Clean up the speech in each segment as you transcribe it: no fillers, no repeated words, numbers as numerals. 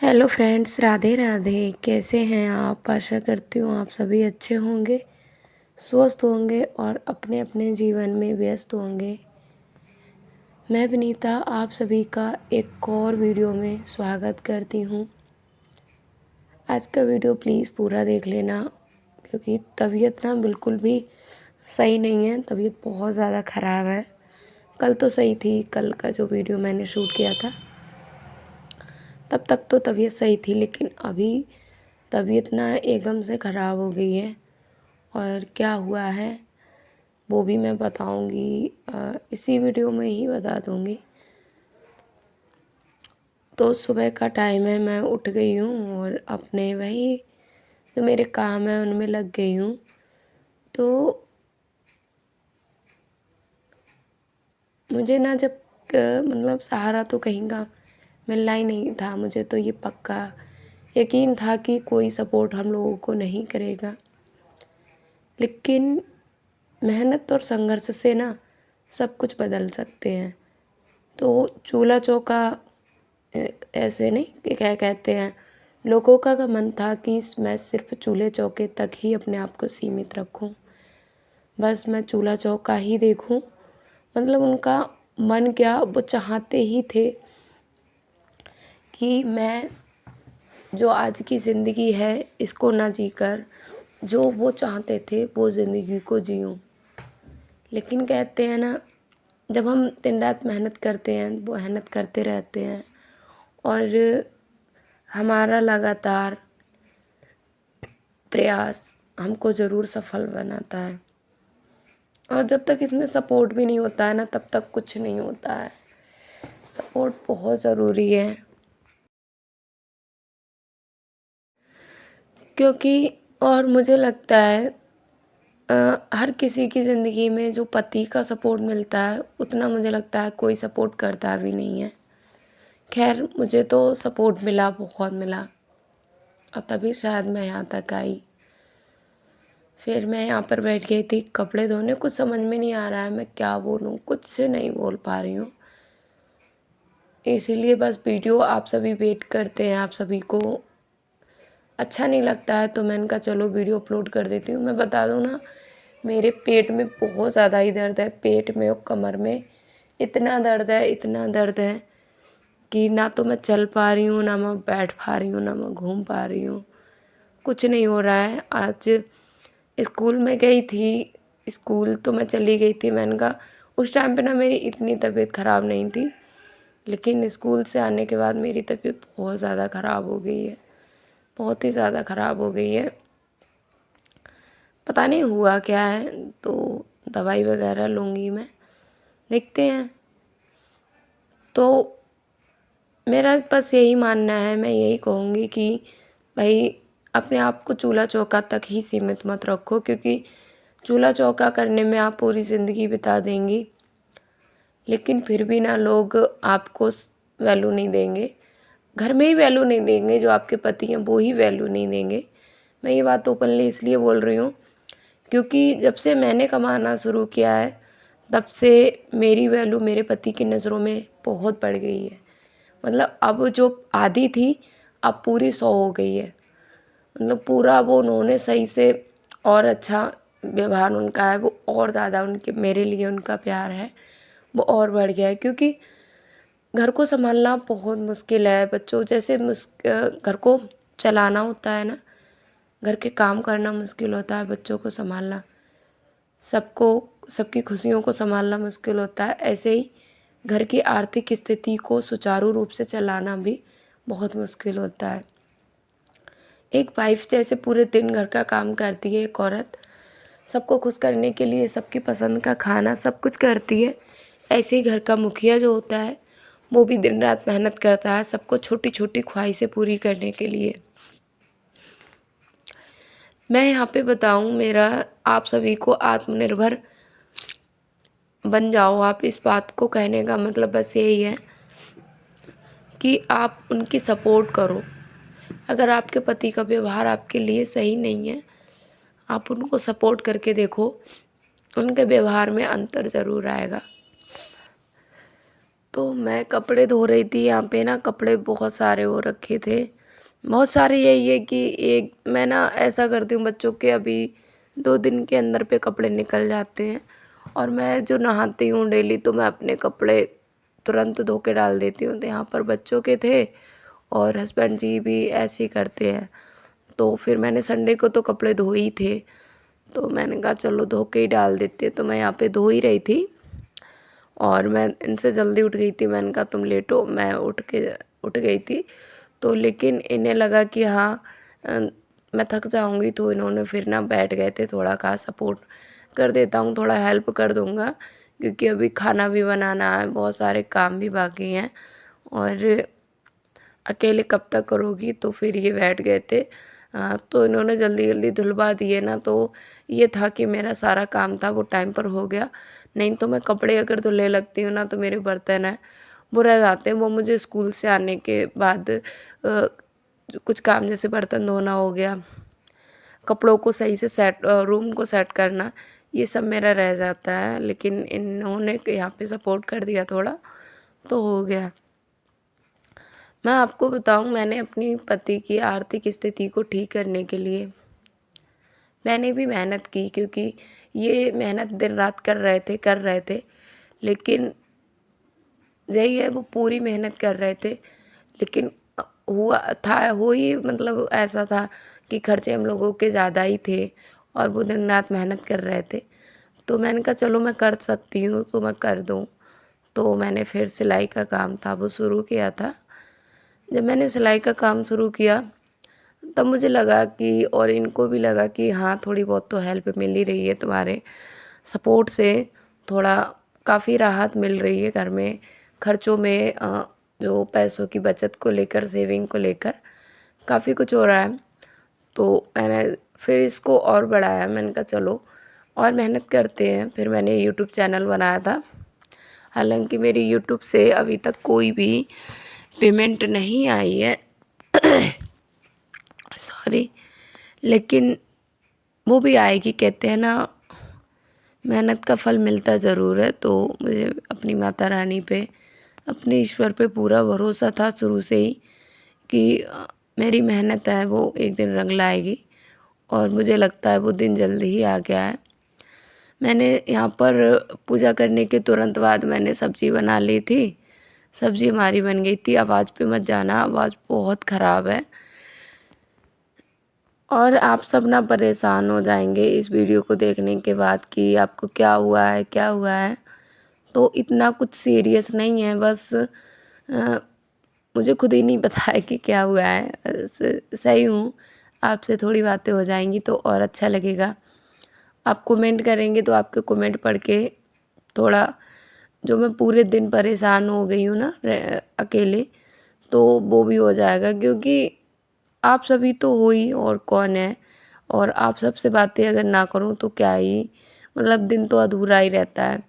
Hello friends, Radhe Radhe. कैसे हैं आप? आशा करती हूँ आप सभी अच्छे होंगे, स्वस्थ होंगे और अपने अपने जीवन में व्यस्त होंगे। मैं विनीता आप सभी का एक और वीडियो में स्वागत करती हूँ। आज का वीडियो प्लीज़ पूरा देख लेना, क्योंकि तबीयत ना बिल्कुल भी सही नहीं है। तबीयत बहुत ज़्यादा ख़राब है। कल तो सही थी, कल का जो वीडियो मैंने शूट किया था तब तक तो तबीयत सही थी, लेकिन अभी तबीयत ना एकदम से ख़राब हो गई है। और क्या हुआ है वो भी मैं बताऊंगी, इसी वीडियो में ही बता दूंगी। तो सुबह का टाइम है, मैं उठ गई हूँ और अपने वही जो मेरे काम है उनमें लग गई हूँ। तो मुझे ना जब मतलब सहारा तो कहीं का मिलना ही नहीं था। मुझे तो ये पक्का यकीन था कि कोई सपोर्ट हम लोगों को नहीं करेगा, लेकिन मेहनत और संघर्ष से ना सब कुछ बदल सकते हैं। तो चूल्हा चौका ऐसे नहीं कि क्या कहते हैं, लोगों का मन था कि मैं सिर्फ चूल्हे चौके तक ही अपने आप को सीमित रखूं, बस मैं चूल्हा चौका ही देखूं। मतलब उनका मन क्या, वो चाहते ही थे कि मैं जो आज की ज़िंदगी है इसको ना जीकर जो वो चाहते थे वो ज़िंदगी को जीऊं। लेकिन कहते हैं ना, जब हम दिन रात मेहनत करते हैं, वो मेहनत करते रहते हैं और हमारा लगातार प्रयास हमको ज़रूर सफल बनाता है। और जब तक इसमें सपोर्ट भी नहीं होता है ना, तब तक कुछ नहीं होता है। सपोर्ट बहुत ज़रूरी है, क्योंकि और मुझे लगता है हर किसी की ज़िंदगी में जो पति का सपोर्ट मिलता है उतना मुझे लगता है कोई सपोर्ट करता भी नहीं है। खैर, मुझे तो सपोर्ट मिला, बहुत मिला, और तभी शायद मैं यहाँ तक आई। फिर मैं यहाँ पर बैठ गई थी कपड़े धोने। कुछ समझ में नहीं आ रहा है मैं क्या बोलूँ, कुछ से नहीं बोल पा रही हूँ। इसीलिए बस वीडियो आप सभी वेट करते हैं, आप सभी को अच्छा नहीं लगता है, तो मैंने कहा चलो वीडियो अपलोड कर देती हूँ। मैं बता दूँ ना, मेरे पेट में बहुत ज़्यादा ही दर्द है। पेट में और कमर में इतना दर्द है, इतना दर्द है कि ना तो मैं चल पा रही हूँ, ना मैं बैठ पा रही हूँ, ना मैं घूम पा रही हूँ। कुछ नहीं हो रहा है। आज स्कूल में गई थी, स्कूल तो मैं चली गई थी। मैंने कहा उस टाइम पे ना मेरी इतनी तबीयत ख़राब नहीं थी, लेकिन स्कूल से आने के बाद मेरी तबीयत बहुत ज़्यादा ख़राब हो गई है, बहुत ही ज़्यादा ख़राब हो गई है। पता नहीं हुआ क्या है, तो दवाई वगैरह लूँगी मैं, देखते हैं। तो मेरा बस यही मानना है, मैं यही कहूँगी कि भाई अपने आप को चूल्हा चौका तक ही सीमित मत रखो, क्योंकि चूल्हा चौका करने में आप पूरी ज़िंदगी बिता देंगी, लेकिन फिर भी ना लोग आपको वैल्यू नहीं देंगे। घर में ही वैल्यू नहीं देंगे, जो आपके पति हैं वो ही वैल्यू नहीं देंगे। मैं ये बात ओपनली इसलिए बोल रही हूँ क्योंकि जब से मैंने कमाना शुरू किया है तब से मेरी वैल्यू मेरे पति की नज़रों में बहुत बढ़ गई है। मतलब अब जो आधी थी अब पूरी 100 हो गई है। मतलब पूरा वो उन्होंने सही से और अच्छा व्यवहार उनका है, वो और ज़्यादा उनके मेरे लिए उनका प्यार है वो और बढ़ गया है। क्योंकि घर को संभालना बहुत मुश्किल है। बच्चों जैसे घर को चलाना होता है ना, घर के काम करना मुश्किल होता है, बच्चों को संभालना, सबको सबकी खुशियों को संभालना मुश्किल होता है, ऐसे ही घर की आर्थिक स्थिति को सुचारू रूप से चलाना भी बहुत मुश्किल होता है। एक वाइफ जैसे पूरे दिन घर का काम करती है, एक औरत सबको खुश करने के लिए सबकी पसंद का खाना सब कुछ करती है, ऐसे ही घर का मुखिया जो होता है वो भी दिन रात मेहनत करता है सबको छोटी छोटी ख्वाहिशें पूरी करने के लिए। मैं यहाँ पे बताऊँ, मेरा आप सभी को आत्मनिर्भर बन जाओ, आप इस बात को कहने का मतलब बस यही है कि आप उनकी सपोर्ट करो। अगर आपके पति का व्यवहार आपके लिए सही नहीं है, आप उनको सपोर्ट करके देखो, उनके व्यवहार में अंतर ज़रूर आएगा। तो मैं कपड़े धो रही थी, यहाँ पे ना कपड़े बहुत सारे हो रखे थे। बहुत सारे यही है कि एक मैं ना ऐसा करती हूँ बच्चों के अभी 2 दिन के अंदर पे कपड़े निकल जाते हैं, और मैं जो नहाती हूँ डेली तो मैं अपने कपड़े तुरंत धो के डाल देती हूँ। तो यहाँ पर बच्चों के थे और हस्बैंड जी भी ऐसे ही करते हैं। तो फिर मैंने संडे को तो कपड़े धोए ही थे, तो मैंने कहा चलो धो के ही डाल देती हूँ। तो मैं यहाँ पे धो ही रही थी और मैं इनसे जल्दी उठ गई थी। मैंने कहा तुम लेटो, मैं उठ गई थी। तो लेकिन इन्हें लगा कि हाँ अ, मैं थक जाऊंगी, तो इन्होंने फिर ना बैठ गए थे। थोड़ा कहा सपोर्ट कर देता हूँ, थोड़ा हेल्प कर दूंगा, क्योंकि अभी खाना भी बनाना है, बहुत सारे काम भी बाकी हैं और अकेले कब तक करोगी। तो फिर ये बैठ गए थे। तो इन्होंने जल्दी जल्दी धुलवा दिए ना, तो ये था कि मेरा सारा काम था वो टाइम पर हो गया। नहीं तो मैं कपड़े अगर धुलने लगती हूँ ना तो मेरे बर्तन है वो रह जाते हैं। वो मुझे स्कूल से आने के बाद कुछ काम जैसे बर्तन धोना हो गया, कपड़ों को सही से रूम को सेट करना, ये सब मेरा रह जाता है। लेकिन इन्होंने यहाँ पे सपोर्ट कर दिया थोड़ा, तो हो गया। मैं आपको बताऊं, मैंने अपनी पति की आर्थिक स्थिति को ठीक करने के लिए मैंने भी मेहनत की, क्योंकि ये मेहनत दिन रात कर रहे थे। लेकिन यही है, वो पूरी मेहनत कर रहे थे, लेकिन हुआ था हो ही मतलब ऐसा था कि खर्चे हम लोगों के ज़्यादा ही थे और वो दिन रात मेहनत कर रहे थे। तो मैंने कहा चलो मैं कर सकती हूँ तो मैं कर दूँ। तो मैंने फिर सिलाई का काम था वो शुरू किया था। जब मैंने सिलाई का काम शुरू किया तब मुझे लगा कि, और इनको भी लगा कि हाँ थोड़ी बहुत तो हेल्प मिल ही रही है, तुम्हारे सपोर्ट से थोड़ा काफ़ी राहत मिल रही है घर में खर्चों में। जो पैसों की बचत को लेकर, सेविंग को लेकर काफ़ी कुछ हो रहा है। तो मैंने फिर इसको और बढ़ाया। मैंने कहा चलो और मेहनत करते हैं। फिर मैंने यूट्यूब चैनल बनाया था। हालांकि मेरी यूट्यूब से अभी तक कोई भी पेमेंट नहीं आई है, सॉरी, लेकिन वो भी आएगी। कहते हैं ना, मेहनत का फल मिलता ज़रूर है। तो मुझे अपनी माता रानी पे, अपने ईश्वर पे पूरा भरोसा था शुरू से ही कि मेरी मेहनत है वो एक दिन रंग लाएगी, और मुझे लगता है वो दिन जल्दी ही आ गया है। मैंने यहाँ पर पूजा करने के तुरंत बाद मैंने सब्ज़ी बना ली थी। सब्ज़ी हमारी बन गई थी। आवाज़ पे मत जाना, आवाज़ बहुत ख़राब है और आप सब ना परेशान हो जाएंगे इस वीडियो को देखने के बाद कि आपको क्या हुआ है, क्या हुआ है। तो इतना कुछ सीरियस नहीं है, बस मुझे खुद ही नहीं पता है कि क्या हुआ है। सही हूँ, आपसे थोड़ी बातें हो जाएंगी तो और अच्छा लगेगा। आप कमेंट करेंगे तो आपके कमेंट पढ़ के थोड़ा, जो मैं पूरे दिन परेशान हो गई हूँ ना अकेले, तो वो भी हो जाएगा। क्योंकि आप सभी तो हो ही, और कौन है। और आप सबसे बातें अगर ना करूँ तो क्या ही, मतलब दिन तो अधूरा ही रहता है।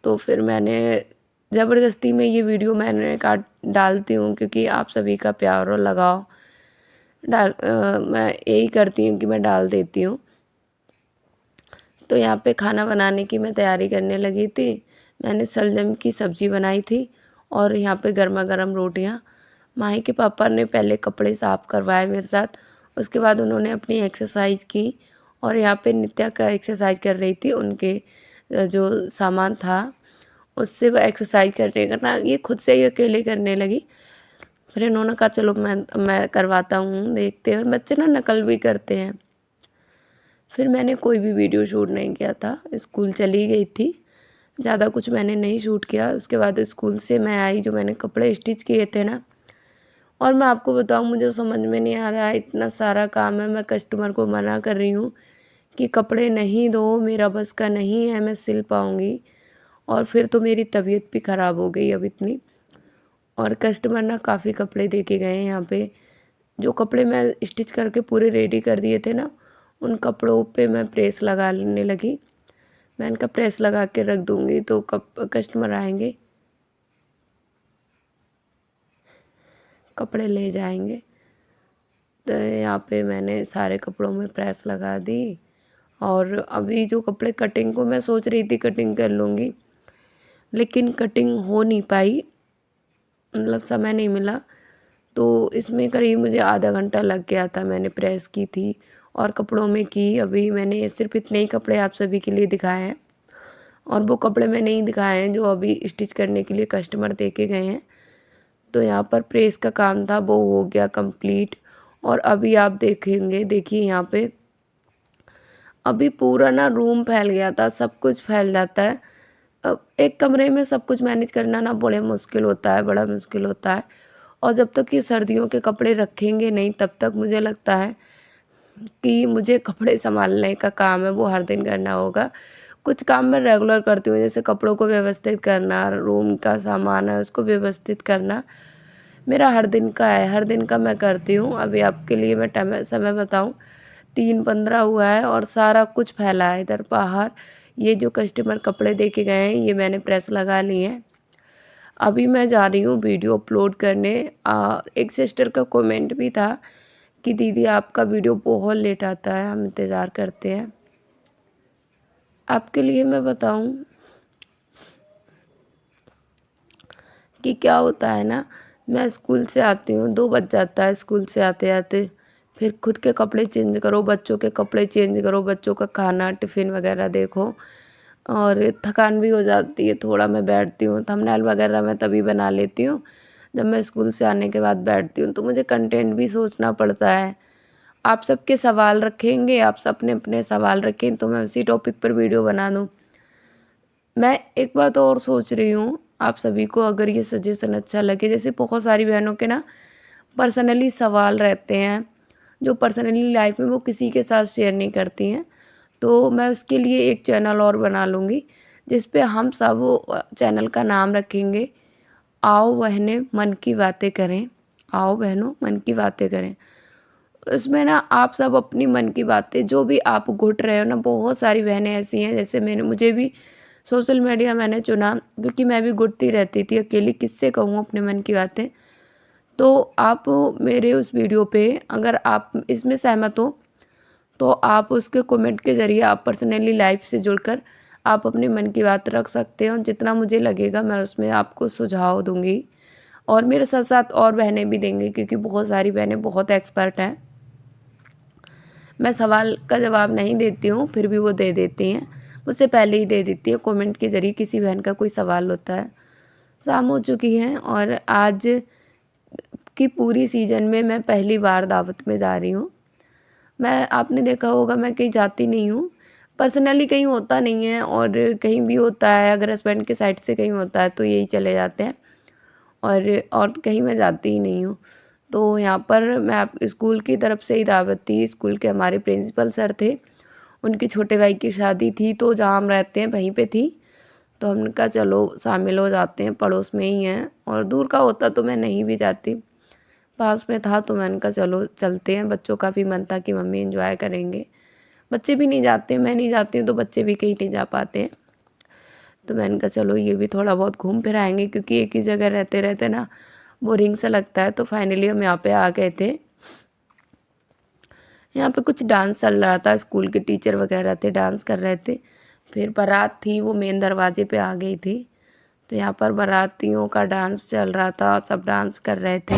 तो फिर मैंने ज़बरदस्ती में ये वीडियो मैंने काट डालती हूँ, क्योंकि आप सभी का प्यार और लगाव मैं यही करती हूँ कि मैं डाल देती हूँ। तो यहाँ पे खाना बनाने की मैं तैयारी करने लगी थी। मैंने शलजम की सब्ज़ी बनाई थी और यहाँ पे गर्मा गर्म रोटियाँ। माही के पापा ने पहले कपड़े साफ़ करवाए मेरे साथ, उसके बाद उन्होंने अपनी एक्सरसाइज की, और यहाँ पे नित्या का एक्सरसाइज कर रही थी। उनके जो सामान था उससे वो एक्सरसाइज करने का ना, ये खुद से ही अकेले करने लगी। फिर इन्होंने कहा चलो मैं करवाता हूँ, देखते हैं। बच्चे ना नकल भी करते हैं। फिर मैंने कोई भी वीडियो शूट नहीं किया था, स्कूल चली गई थी, ज़्यादा कुछ मैंने नहीं शूट किया। उसके बाद स्कूल से मैं आई, जो मैंने कपड़े स्टिच किए थे ना, और मैं आपको बताऊँ मुझे समझ में नहीं आ रहा है, इतना सारा काम है। मैं कस्टमर को मना कर रही हूँ कि कपड़े नहीं दो, मेरा बस का नहीं है, मैं सिल पाऊँगी। और फिर तो मेरी तबीयत भी ख़राब हो गई अब इतनी। और कस्टमर ना काफ़ी कपड़े दे के गए हैं यहाँ पे। जो कपड़े मैं स्टिच करके पूरे रेडी कर दिए थे ना, उन कपड़ों पे मैं प्रेस लगाने लगी। मैं इनका प्रेस लगा के रख दूँगी तो कब कस्टमर आएंगे कपड़े ले जाएंगे। तो यहाँ पे मैंने सारे कपड़ों में प्रेस लगा दी। और अभी जो कपड़े कटिंग को मैं सोच रही थी कटिंग कर लूँगी, लेकिन कटिंग हो नहीं पाई, मतलब समय नहीं मिला। तो इसमें करीब मुझे आधा घंटा लग गया था। मैंने प्रेस की थी और कपड़ों में की। अभी मैंने सिर्फ इतने ही कपड़े आप सभी के लिए दिखाए हैं और वो कपड़े मैं नहीं दिखाए हैं जो अभी स्टिच करने के लिए कस्टमर दे के गए हैं। तो यहाँ पर प्रेस का काम था, वो हो गया कंप्लीट। और अभी आप देखेंगे, देखिए यहाँ पे अभी पूरा ना रूम फैल गया था। सब कुछ फैल जाता है। अब एक कमरे में सब कुछ मैनेज करना ना बड़ा मुश्किल होता है, बड़ा मुश्किल होता है। और जब तक ये सर्दियों के कपड़े रखेंगे नहीं तब तक मुझे लगता है कि मुझे कपड़े संभालने का काम है वो हर दिन करना होगा। कुछ काम मैं रेगुलर करती हूँ, जैसे कपड़ों को व्यवस्थित करना, रूम का सामान है उसको व्यवस्थित करना, मेरा हर दिन का है, हर दिन का मैं करती हूँ। अभी आपके लिए मैं समय बताऊँ, 3:15 हुआ है और सारा कुछ फैला है इधर बाहर। ये जो कस्टमर कपड़े दे के गए हैं ये मैंने प्रेस लगा ली है। अभी मैं जा रही हूँ वीडियो अपलोड करने। एक सिस्टर का कमेंट भी था कि दीदी आपका वीडियो बहुत लेट आता है, हम इंतज़ार करते हैं। आपके लिए मैं बताऊँ कि क्या होता है ना, मैं स्कूल से आती हूँ, 2 बज जाता है स्कूल से आते-आते। फिर खुद के कपड़े चेंज करो, बच्चों के कपड़े चेंज करो, बच्चों का खाना, टिफ़िन वगैरह देखो और थकान भी हो जाती है। थोड़ा मैं बैठती हूँ, थंबनेल वगैरह मैं तभी बना लेती हूँ जब मैं स्कूल से आने के बाद बैठती हूँ, तो मुझे कंटेंट भी सोचना पड़ता है। आप सबके सवाल रखेंगे, आप सब अपने-अपने सवाल रखें तो मैं उसी टॉपिक पर वीडियो बना दूँ। मैं एक बात और सोच रही हूँ, आप सभी को अगर ये सजेशन अच्छा लगे, जैसे बहुत सारी बहनों के ना पर्सनली सवाल रहते हैं, जो पर्सनली लाइफ में वो किसी के साथ शेयर नहीं करती हैं, तो मैं उसके लिए एक चैनल और बना लूँगी, जिस पे हम सब चैनल का नाम रखेंगे, आओ बहनें मन की बातें करें, आओ बहनों मन की बातें करें। उसमें ना आप सब अपनी मन की बातें जो भी आप घुट रहे हो ना, बहुत सारी बहनें ऐसी हैं जैसे मुझे भी सोशल मीडिया मैंने चुना क्योंकि मैं भी घुटती रहती थी अकेली, किससे कहूँ अपने मन की बातें। तो आप मेरे उस वीडियो पे अगर आप इसमें सहमत हो तो आप उसके कमेंट के ज़रिए आप पर्सनली लाइफ से जुड़कर आप अपने मन की बात रख सकते हो। जितना मुझे लगेगा मैं उसमें आपको सुझाव दूँगी और मेरे साथ-साथ और बहनें भी देंगी क्योंकि बहुत सारी बहनें बहुत एक्सपर्ट हैं। मैं सवाल का जवाब नहीं देती हूँ, फिर भी वो दे देती हैं। मुझसे पहले ही दे देती है, कमेंट के ज़रिए किसी बहन का कोई सवाल होता है। शाम हो चुकी है और आज की पूरी सीज़न में मैं पहली बार दावत में जा रही हूँ। मैं आपने देखा होगा मैं कहीं जाती नहीं हूँ, पर्सनली कहीं होता नहीं है और कहीं भी होता है अगर हस्बैंड के साइड से कहीं होता है तो यही चले जाते हैं और कहीं मैं जाती ही नहीं हूँ। तो यहाँ पर मैं आप स्कूल की तरफ से ही दावत थी, स्कूल के हमारे प्रिंसिपल सर थे, उनके छोटे भाई की शादी थी तो जहाँ हम रहते हैं वहीं पे थी। तो हमने कहा चलो शामिल हो जाते हैं, पड़ोस में ही हैं और दूर का होता तो मैं नहीं भी जाती। पास में था तो मैंने कहा चलो चलते हैं, बच्चों का भी मन था कि मम्मी एंजॉय करेंगे। बच्चे भी नहीं जाते, मैं नहीं जाती हूँ तो बच्चे भी कहीं नहीं जा पाते हैं। तो मैंने कहा चलो ये भी थोड़ा बहुत घूम फिर आएँगे क्योंकि एक ही जगह रहते-रहते ना बोरिंग सा लगता है। तो फाइनली हम यहाँ पे आ गए थे। यहाँ पे कुछ डांस चल रहा था, स्कूल के टीचर वगैरह थे, डांस कर रहे थे। फिर बारात थी, वो मेन दरवाजे पे आ गई थी। तो यहाँ पर बारातियों का डांस चल रहा था, सब डांस कर रहे थे।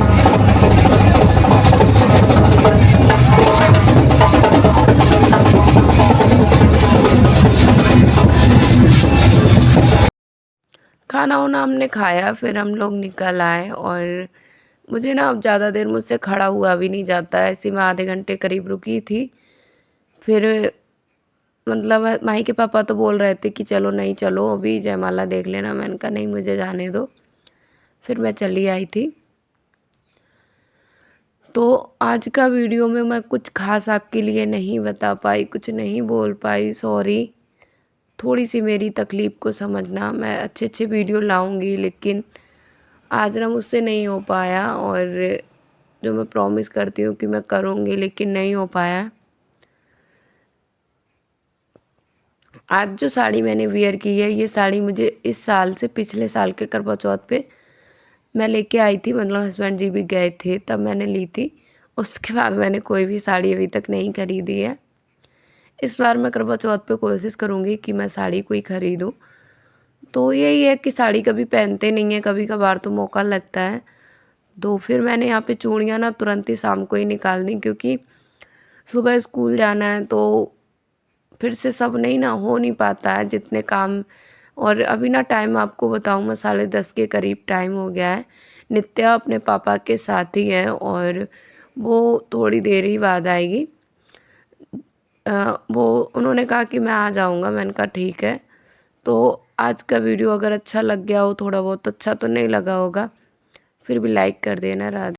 खाना वाना हमने खाया, फिर हम लोग निकल आए और मुझे ना अब ज़्यादा देर मुझसे खड़ा हुआ भी नहीं जाता है, ऐसे मैं आधे घंटे करीब रुकी थी। फिर मतलब माही के पापा तो बोल रहे थे कि चलो नहीं चलो अभी जयमाला देख लेना, मैंने कहा नहीं मुझे जाने दो। फिर मैं चली आई थी। तो आज का वीडियो में मैं कुछ ख़ास आपके लिए नहीं बता पाई, कुछ नहीं बोल पाई, सॉरी। थोड़ी सी मेरी तकलीफ़ को समझना, मैं अच्छे-अच्छे वीडियो लाऊँगी लेकिन आज ना मुझसे नहीं हो पाया और जो मैं प्रॉमिस करती हूँ कि मैं करूँगी लेकिन नहीं हो पाया। आज जो साड़ी मैंने वियर की है ये साड़ी मुझे इस साल से पिछले साल के करवा चौथ पे मैं लेके आई थी, मतलब हस्बैंड जी भी गए थे तब मैंने ली थी। उसके बाद मैंने कोई भी साड़ी अभी तक नहीं खरीदी है। इस बार मैं करवा चौथ पे कोशिश करूँगी कि मैं साड़ी कोई खरीदूँ। तो यही है कि साड़ी कभी पहनते नहीं हैं, कभी कभार तो मौका लगता है। तो फिर मैंने यहाँ पे चूड़ियाँ ना तुरंत ही शाम को ही निकाल दी, क्योंकि सुबह स्कूल जाना है तो फिर से सब नहीं ना हो नहीं पाता है जितने काम। और अभी ना टाइम आपको बताऊँ, मैं 10:30 के करीब टाइम हो गया है। नित्या अपने पापा के साथ ही है और वो थोड़ी देर ही बाद आएगी। वो उन्होंने कहा कि मैं आ जाऊँगा, मैंने कहा ठीक है। तो आज का वीडियो अगर अच्छा लग गया हो, थोड़ा बहुत अच्छा तो नहीं लगा होगा, फिर भी लाइक कर देना। राधे।